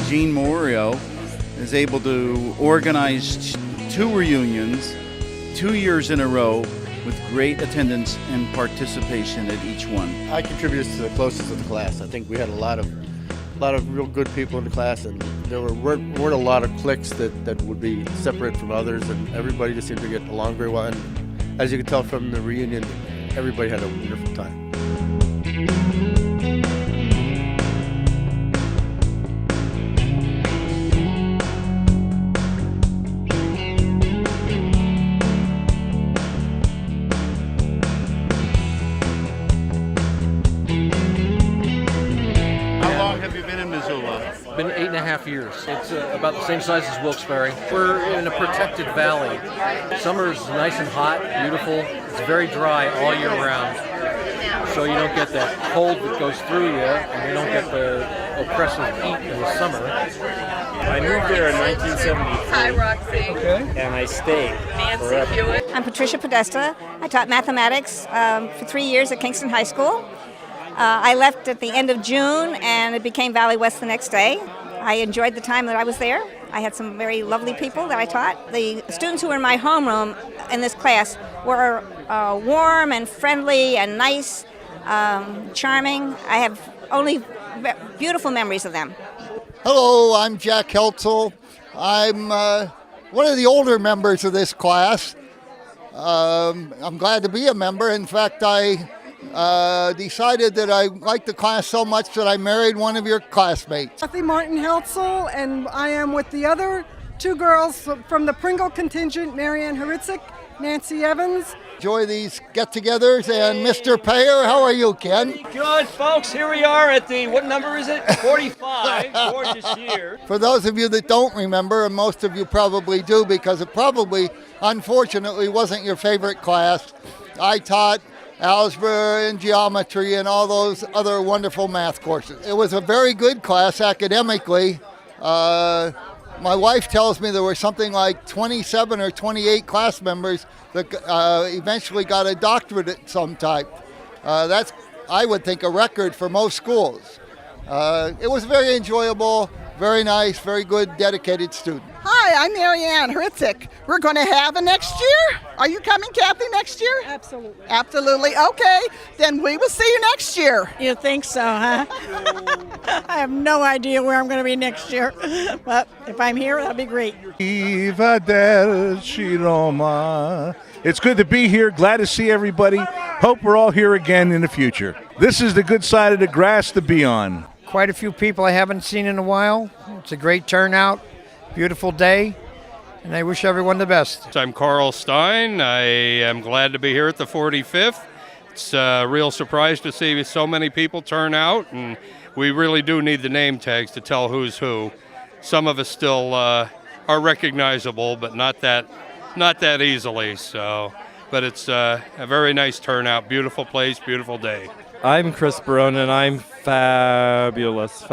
Gene Morio is able to organize 2 reunions 2 years in a row with great attendance and participation at each one. I contributed to the closest of the class. I think we had a lot of real good people in the class, and there weren't a lot of cliques that would be separate from others, and everybody just seemed to get along very well. And as you can tell from the reunion, everybody had a wonderful time. Been 8.5 years. It's about the same size as Wilkes-Barre. We're in a protected valley. Summer's nice and hot, beautiful. It's very dry all year round. So you don't get that cold that goes through you, and you don't get the oppressive heat in the summer. I moved there in 1973. Hi, Roxie. Okay. And I stayed Nancy Hewitt. I'm Patricia Podesta. I taught mathematics for 3 years at Kingston High School. I left at the end of June, and it became Valley West the next day. I enjoyed the time that I was there. I had some very lovely people that I taught. The students who were in my homeroom in this class were warm and friendly and nice, charming. I have only beautiful memories of them. Hello, I'm Jack Heltzel. I'm one of the older members of this class. I'm glad to be a member. In fact, I decided that I liked the class so much that I married one of your classmates. Kathy Martin Heltzel, and I am with the other 2 girls from the Pringle contingent, Marianne Haritzik, Nancy Evans. Enjoy these get-togethers, and Mr. Payer, how are you, Ken? Good, folks. Here we are at the, what number is it? 45. Gorgeous year. For those of you that don't remember, and most of you probably do because it probably, unfortunately, wasn't your favorite class, I taught algebra and geometry and all those other wonderful math courses. It was a very good class academically. My wife tells me there were something like 27 or 28 class members that eventually got a doctorate at some type. That's, I would think, a record for most schools. It was very enjoyable, very nice, very good, dedicated student. Hi, I'm Marianne Haritzik. We're going to have a next year. Are you coming, Kathy, next year? Absolutely. Absolutely. Okay, then we will see you next year. You think so, huh? I have no idea where I'm going to be next year, but if I'm here, that'll be great. Viva del Chiroma. It's good to be here. Glad to see everybody. Hope we're all here again in the future. This is the good side of the grass to be on. Quite a few people I haven't seen in a while. It's a great turnout. Beautiful day, and I wish everyone the best. I'm Carl Stein. I am glad to be here at the 45th. It's a real surprise to see so many people turn out, and we really do need the name tags to tell who's who. Some of us still are recognizable, but not that easily. So, but it's a very nice turnout. Beautiful place, beautiful day. I'm Chris Barone, and I'm fabulous.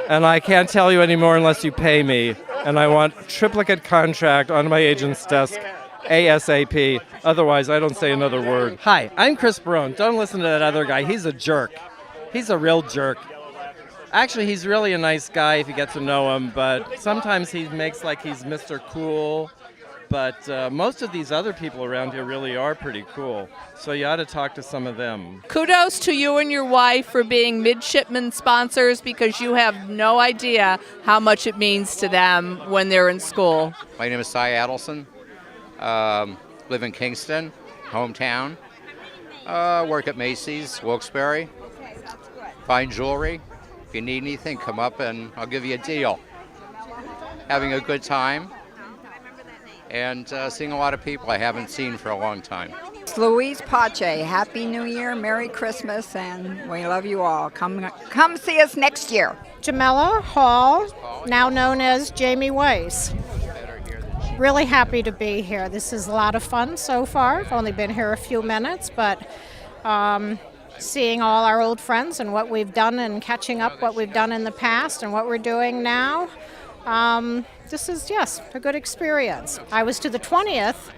And I can't tell you anymore unless you pay me. And I want triplicate contract on my agent's desk ASAP. Otherwise, I don't say another word. Hi, I'm Chris Barone. Don't listen to that other guy. He's a jerk. He's a real jerk. Actually, he's really a nice guy if you get to know him, but sometimes he makes like he's Mr. Cool. But most of these other people around here really are pretty cool. So you ought to talk to some of them. Kudos to you and your wife for being midshipman sponsors, because you have no idea how much it means to them when they're in school. My name is Cy Adelson. Live in Kingston, hometown. Work at Macy's, Wilkes-Barre. Fine jewelry. If you need anything, come up and I'll give you a deal. Having a good time. And seeing a lot of people I haven't seen for a long time. It's Louise Pache. Happy New Year, Merry Christmas, and we love you all. Come see us next year. Jamela Hall, now known as Jamie Weiss. Really happy to be here. This is a lot of fun so far. I've only been here a few minutes, but seeing all our old friends and what we've done and catching up what we've done in the past and what we're doing now. This is, yes, a good experience. I was to the 20th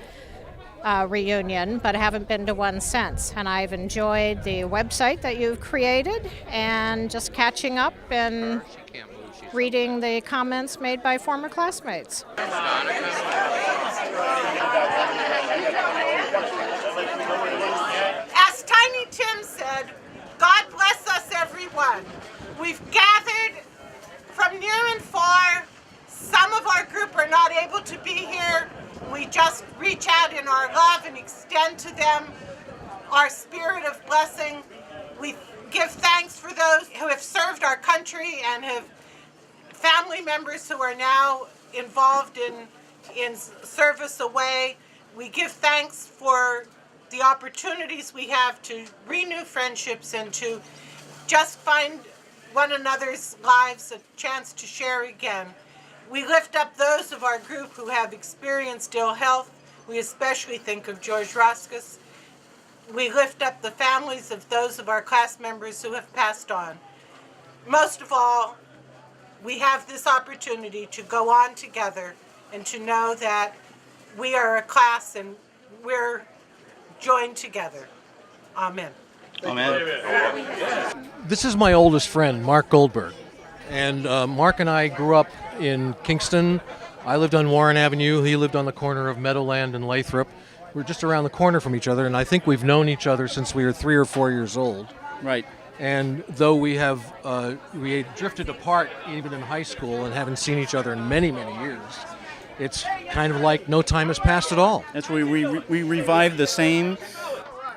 reunion, but haven't been to one since. And I've enjoyed the website that you've created and just catching up and reading the comments made by former classmates. As Tiny Tim said, God bless us everyone. We've gathered from near and far. Some of our group are not able to be here. We just reach out in our love and extend to them our spirit of blessing. We give thanks for those who have served our country and have family members who are now involved in service away. We give thanks for the opportunities we have to renew friendships and to just find one another's lives a chance to share again. We lift up those of our group who have experienced ill health. We especially think of George Roskus. We lift up the families of those of our class members who have passed on. Most of all, we have this opportunity to go on together and to know that we are a class and we're joined together. Amen. Amen. This is my oldest friend, Mark Goldberg. And Mark and I grew up in Kingston. I lived on Warren Avenue. He lived on the corner of Meadowland and Lathrop. We're just around the corner from each other, and I think we've known each other since we were 3 or 4 years old. Right. And though we had drifted apart even in high school and haven't seen each other in many, many years, it's kind of like no time has passed at all. That's why we revived the same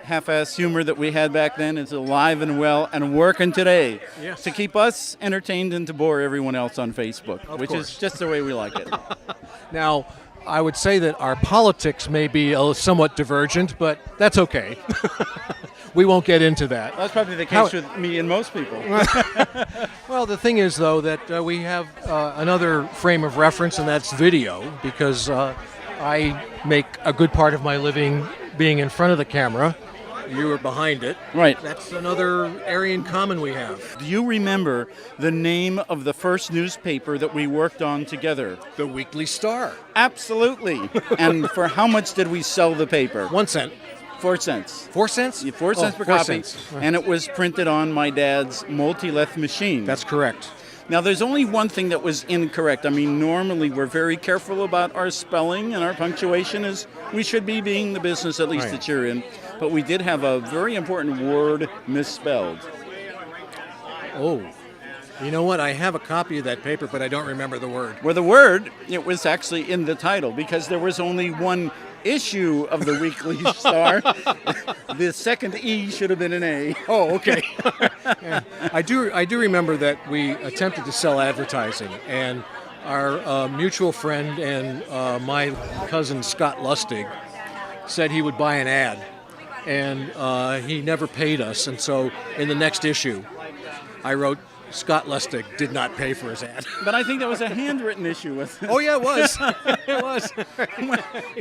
half-ass humor that we had back then. It's alive and well and working today. Yes. To keep us entertained and to bore everyone else on Facebook, which course. is just the way we like it. Now, I would say that our politics may be somewhat divergent, but that's okay. We won't get into that. That's probably the case with me and most people. Well, the thing is, though, that we have another frame of reference, and that's video, because I make a good part of my living being in front of the camera. You were behind it. Right. That's another area in common we have. Do you remember the name of the first newspaper that we worked on together? The Weekly Star. Absolutely. And for how much did we sell the paper? 1 cent. 4 cents. 4 cents? Yeah, 4 cents per 4 copy. cents. And it was printed on my dad's multi-leth machine. That's correct. Now, there's only one thing that was incorrect. I mean, normally we're very careful about our spelling and our punctuation, as we should be being the business, at least that you're in. But we did have a very important word misspelled. Oh. You know what? I have a copy of that paper, but I don't remember the word. Well, the word, it was actually in the title, because there was only one issue of the Weekly Star. The second E should have been an A. Oh, okay. Yeah. I do remember that we attempted to sell advertising, and our mutual friend and my cousin Scott Lustig said he would buy an ad, and he never paid us. And so in the next issue, I wrote, Scott Lustig did not pay for his ad. But I think that was a handwritten issue. Oh, yeah, it was. It was.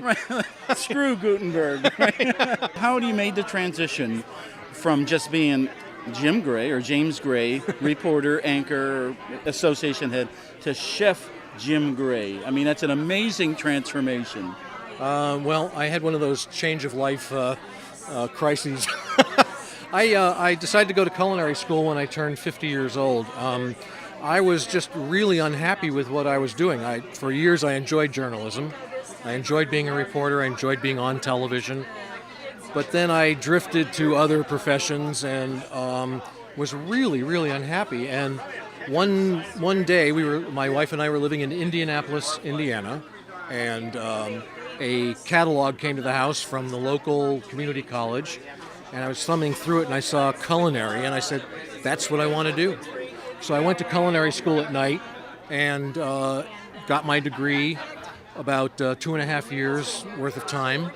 Right. Screw Gutenberg. Right? How do you make the transition from just being Jim Gray or James Gray, reporter, anchor, association head, to Chef Jim Gray? I mean, that's an amazing transformation. Well, I had one of those change of life crises. I decided to go to culinary school when I turned 50 years old. I was just really unhappy with what I was doing. For years, I enjoyed journalism. I enjoyed being a reporter. I enjoyed being on television. But then I drifted to other professions and was really, really unhappy. And one day, my wife and I were living in Indianapolis, Indiana, and a catalog came to the house from the local community college. And I was thumbing through it, and I saw culinary, and I said, that's what I want to do. So I went to culinary school at night and got my degree, about 2.5 years worth of time.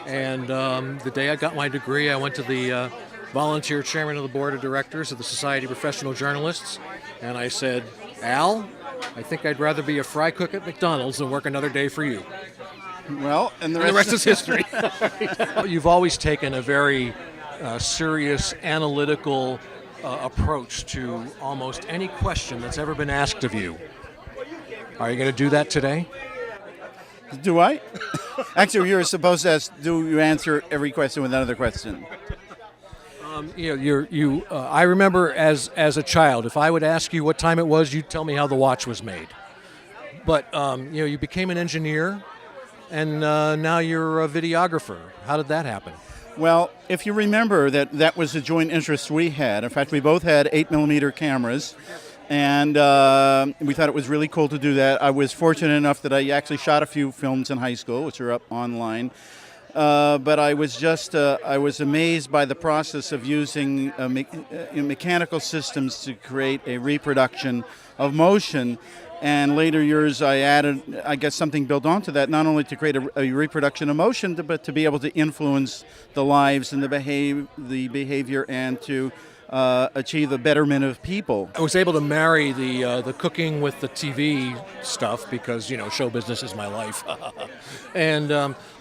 And the day I got my degree, I went to the volunteer chairman of the board of directors of the Society of Professional Journalists, and I said, Al, I think I'd rather be a fry cook at McDonald's than work another day for you. Well, and the rest is history. You've always taken a very serious, analytical approach to almost any question that's ever been asked of you. Are you going to do that today? Do I? Actually, you're supposed to ask, do you answer every question with another question? I remember as a child, if I would ask you what time it was, you'd tell me how the watch was made. But you became an engineer, and now you're a videographer. How did that happen? Well, if you remember that was a joint interest we had. In fact, we both had 8mm cameras, and we thought it was really cool to do that. I was fortunate enough that I actually shot a few films in high school, which are up online. But I was amazed by the process of using mechanical systems to create a reproduction of motion. And later years, I added, I guess, something built onto that, not only to create a reproduction of motion, but to be able to influence the lives and the behavior, and to achieve the betterment of people. I was able to marry the cooking with the TV stuff because, show business is my life. And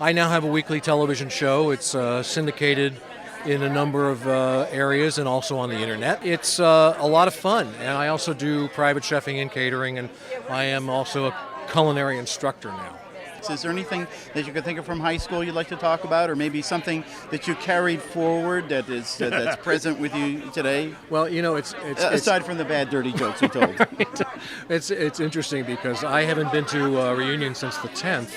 I now have a weekly television show. It's syndicated in a number of areas and also on the internet. It's a lot of fun. And I also do private chefing and catering, and I am also a culinary instructor now. Is there anything that you could think of from high school you'd like to talk about, or maybe something that you carried forward that's present with you today? Well, it's aside from the bad, dirty jokes you told. It's interesting because I haven't been to a reunion since the 10th,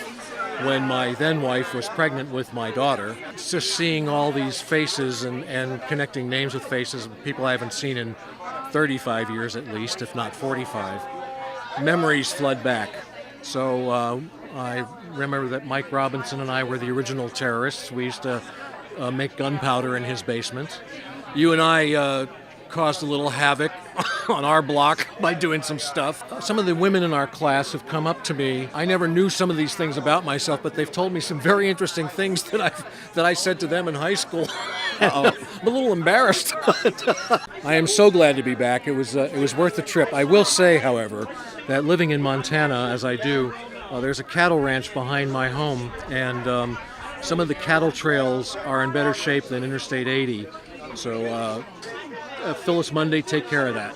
when my then wife was pregnant with my daughter. It's just seeing all these faces and connecting names with faces of people I haven't seen in 35 years at least, if not 45. Memories flood back. So I remember that Mike Robinson and I were the original terrorists. We used to make gunpowder in his basement. You and I caused a little havoc on our block by doing some stuff. Some of the women in our class have come up to me. I never knew some of these things about myself, but they've told me some very interesting things that I said to them in high school. I'm a little embarrassed. I am so glad to be back. It was worth the trip. I will say, however, that living in Montana, as I do, there's a cattle ranch behind my home, and some of the cattle trails are in better shape than Interstate 80. So Phyllis Monday, take care of that.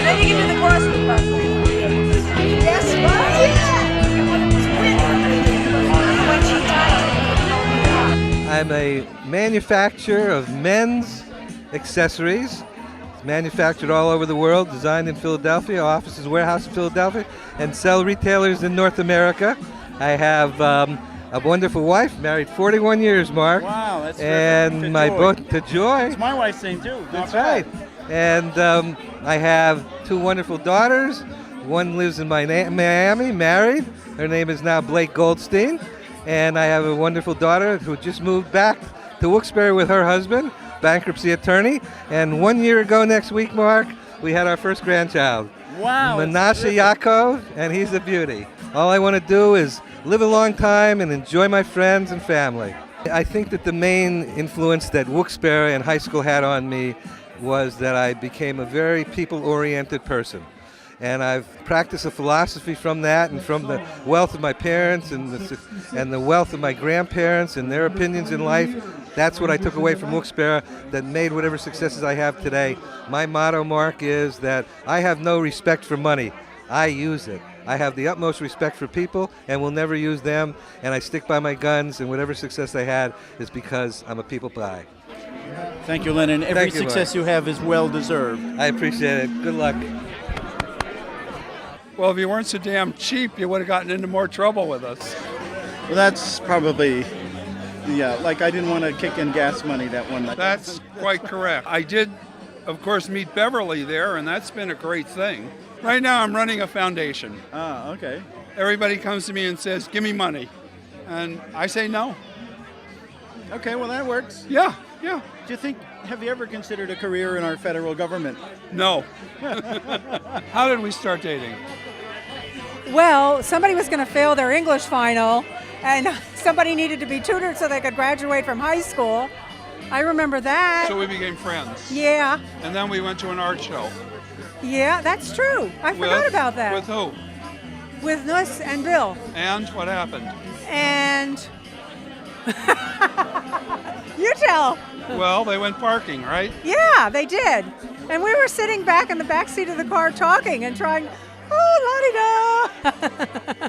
Then you can do the grocery puzzle. Yes, I'm a manufacturer of men's accessories. It's manufactured all over the world, designed in Philadelphia, offices, warehouse in Philadelphia, and sell retailers in North America. I have a wonderful wife, married 41 years, Mark. Wow, that's and terrific. my book, to Joy. It's my wife's name too. That's right. And I have two wonderful daughters. One lives in Miami, married. Her name is now Blake Goldstein. And I have a wonderful daughter who just moved back to Wilkes-Barre with her husband, bankruptcy attorney. And 1 year ago next week, Mark, we had our first grandchild. Wow. Menashe Yaakov, and he's a beauty. All I want to do is live a long time and enjoy my friends and family. I think that the main influence that Wilkes-Barre and high school had on me was that I became a very people-oriented person. And I've practiced a philosophy from that, and from the wealth of my parents and the wealth of my grandparents and their opinions in life. That's what I took away from Wilkes-Barre that made whatever successes I have today. My motto, Mark, is that I have no respect for money. I use it. I have the utmost respect for people and will never use them, and I stick by my guns, and whatever success I had is because I'm a people guy. Thank you, Lennon. Every success you have is well-deserved. I appreciate it. Good luck. Well, if you weren't so damn cheap, you would have gotten into more trouble with us. Well, that's probably, like I didn't want to kick in gas money that one night. That's quite correct. I did, of course, meet Beverly there, and that's been a great thing. Right now, I'm running a foundation. Ah, okay. Everybody comes to me and says, give me money. And I say no. Okay, well, that works. Yeah. Have you ever considered a career in our federal government? No. How did we start dating? Well, somebody was going to fail their English final, and somebody needed to be tutored so they could graduate from high school. I remember that. So we became friends. Yeah. And then we went to an art show. Yeah, that's true. I forgot about that. With who? With Nuss and Bill. And what happened? And you tell. Well, they went parking, right? Yeah, they did. And we were sitting back in the back seat of the car talking and trying, oh, la-di-da.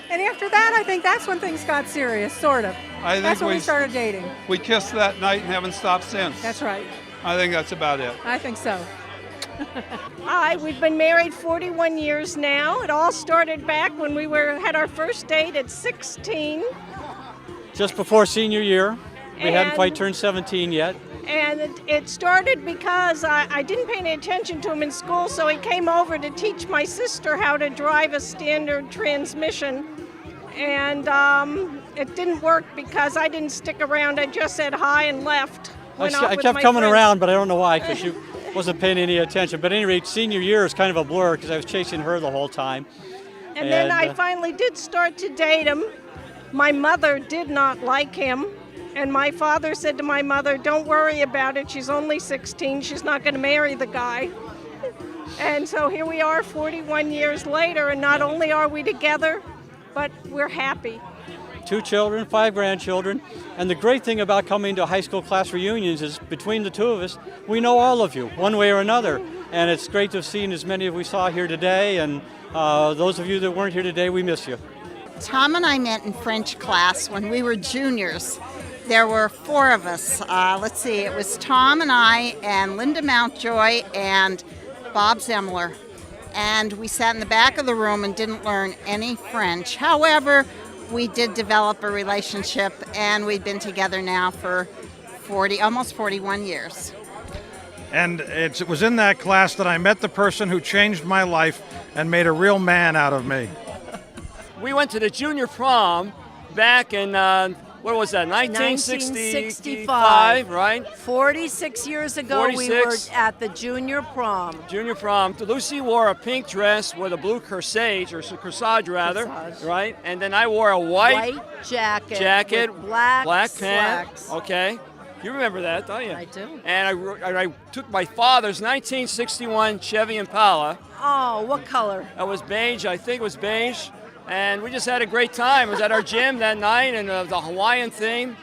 And after that, I think that's when things got serious, sort of. That's when we started dating. We kissed that night and haven't stopped since. That's right. I think that's about it. I think so. Hi, we've been married 41 years now. It all started back when we had our first date at 16. Just before senior year. We hadn't And- quite turned 17 yet. And it started because I didn't pay any attention to him in school, so he came over to teach my sister how to drive a standard transmission. And it didn't work because I didn't stick around. I just said hi and left. I kept coming around, but I don't know why, because she wasn't paying any attention. But at any rate, senior year is kind of a blur because I was chasing her the whole time. And then I finally did start to date him. My mother did not like him. And my father said to my mother, don't worry about it. She's only 16. She's not going to marry the guy. And so here we are 41 years later, and not only are we together, but we're happy. 2 children, 5 grandchildren. And the great thing about coming to high school class reunions is between the two of us, we know all of you, one way or another. And it's great to have seen as many as we saw here today. And those of you that weren't here today, we miss you. Tom and I met in French class when we were juniors. There were 4 of us. Let's see, it was Tom and I and Linda Mountjoy and Bob Zemler. And we sat in the back of the room and didn't learn any French. However, we did develop a relationship, and we've been together now for almost 41 years. And it was in that class that I met the person who changed my life and made a real man out of me. We went to the junior prom back in, what was that, 1965, right? 46 years ago, we were 46. at the junior prom. Junior prom. Lucy wore a pink dress with a blue corsage, or corsage rather, right? And then I wore a white jacket with black pants. slacks. Okay. You remember that, don't you? I do. And I took my father's 1961 Chevy Impala. Oh, what color? That was beige, I think it was beige. And we just had a great time. It was at our gym that night, and the Hawaiian theme,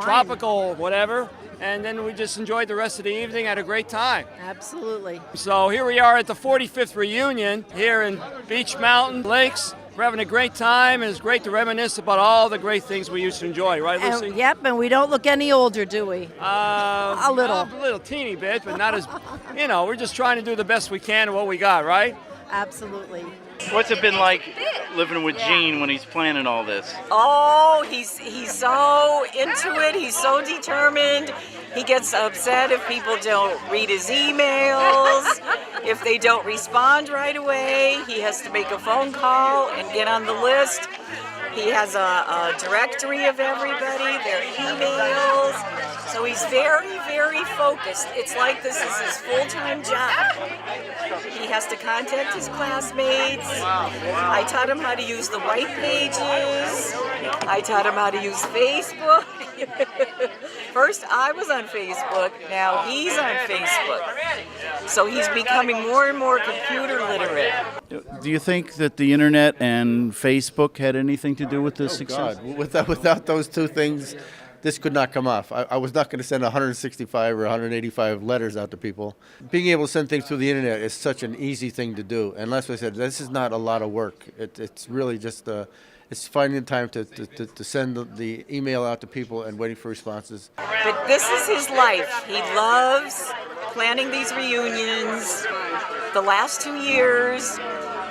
tropical whatever. And then we just enjoyed the rest of the evening, had a great time. Absolutely. So here we are at the 45th reunion here in Beech Mountain Lakes. We're having a great time, and it's great to reminisce about all the great things we used to enjoy, right, Lucy? Yep, and we don't look any older, do we? A little teeny bit, but not as, we're just trying to do the best we can of what we got, right? Absolutely. What's it been like living with Gene when he's planning all this? Oh, he's so into it. He's so determined. He gets upset if people don't read his emails. If they don't respond right away, he has to make a phone call and get on the list. He has a directory of everybody, their emails. So he's very, very focused. It's like this is his full-time job. He has to contact his classmates. I taught him how to use the white pages. I taught him how to use Facebook. First I was on Facebook, now he's on Facebook. So he's becoming more and more computer literate. Do you think that the internet and Facebook had anything to do with this success? God. Without those two things, this could not come off. I was not going to send 165 or 185 letters out to people. Being able to send things through the internet is such an easy thing to do. And like I said, this is not a lot of work. It's really just it's finding the time to send the email out to people and waiting for responses. But this is his life. He loves planning these reunions. The last 2 years,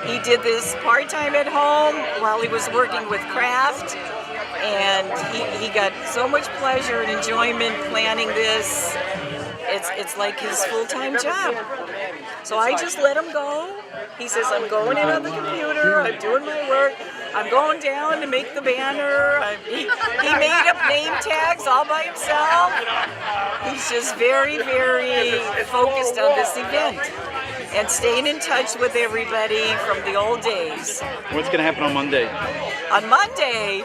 he did this part-time at home while he was working with craft. And he got so much pleasure and enjoyment planning this. It's like his full-time job. So I just let him go. He says, I'm going in on the computer, I'm doing my work, I'm going down to make the banner. He made up name tags all by himself. He's just very, very focused on this event. and staying in touch with everybody from the old days. What's going to happen on Monday? On Monday,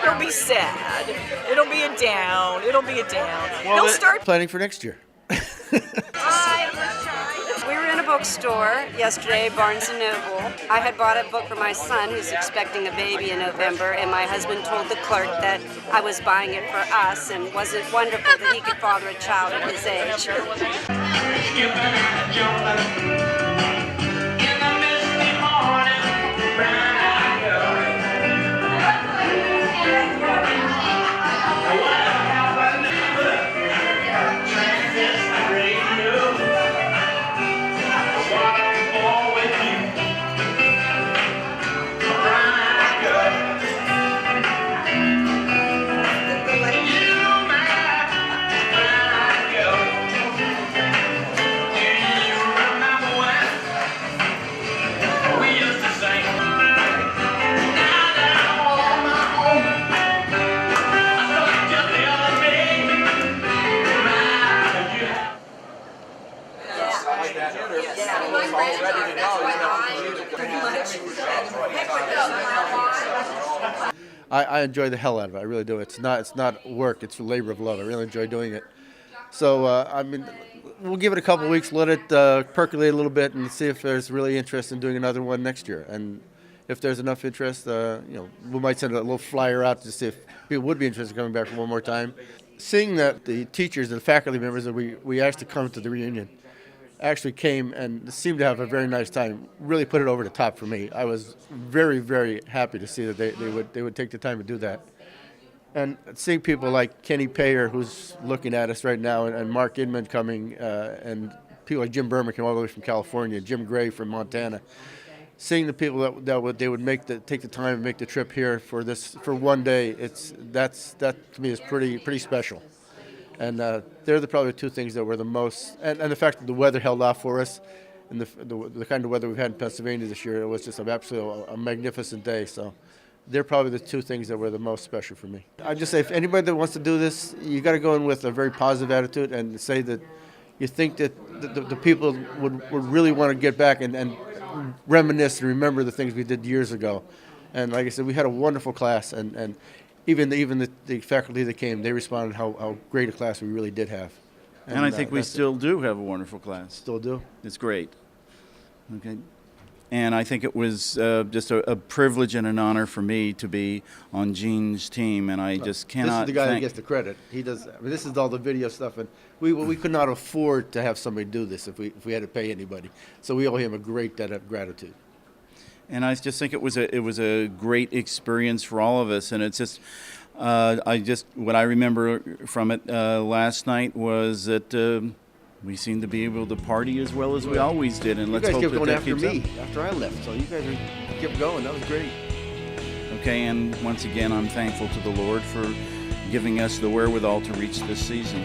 it'll be sad. It'll be a down. It'll be a down. He'll start planning for next year. We were in a bookstore yesterday, Barnes & Noble. I had bought a book for my son who's expecting a baby in November, and my husband told the clerk that I was buying it for us, and was it wonderful that he could father a child at his age. I enjoy the hell out of it. I really do. It's not work. It's a labor of love. I really enjoy doing it. So I mean, we'll give it a couple of weeks, let it percolate a little bit, and see if there's really interest in doing another one next year. And if there's enough interest, we might send a little flyer out to see if people would be interested in coming back for one more time. Seeing that the teachers and faculty members that we asked to come to the reunion actually came and seemed to have a very nice time, really put it over the top for me. I was very, very happy to see that they would take the time to do that. And seeing people like Kenny Payer, who's looking at us right now, and Mark Inman coming, and people like Jim Berman came all the way from California, Jim Gray from Montana. Seeing the people that they would take the time and make the trip here for one day, that to me is pretty special. And they're probably the two things that were the most, and the fact that the weather held off for us, and the kind of weather we've had in Pennsylvania this year, it was just absolutely a magnificent day. So they're probably the two things that were the most special for me. I'd just say if anybody that wants to do this, you got to go in with a very positive attitude and say that you think that the people would really want to get back and reminisce and remember the things we did years ago. And like I said, we had a wonderful class, and even the faculty that came, they responded how great a class we really did have. And I think we still do have a wonderful class. Still do. It's great. Okay. And I think it was just a privilege and an honor for me to be on Gene's team, and I just cannot. This is the guy that gets the credit. He does. I mean, this is all the video stuff, and we could not afford to have somebody do this if we had to pay anybody. So we owe him a great debt of gratitude. And I just think it was a great experience for all of us, and it's just what I remember from it last night was that. We seem to be able to party as well as we always did, and let's hope that keeps up. You guys kept going after me after I left, so you guys kept going. That was great. Okay, and once again, I'm thankful to the Lord for giving us the wherewithal to reach this season.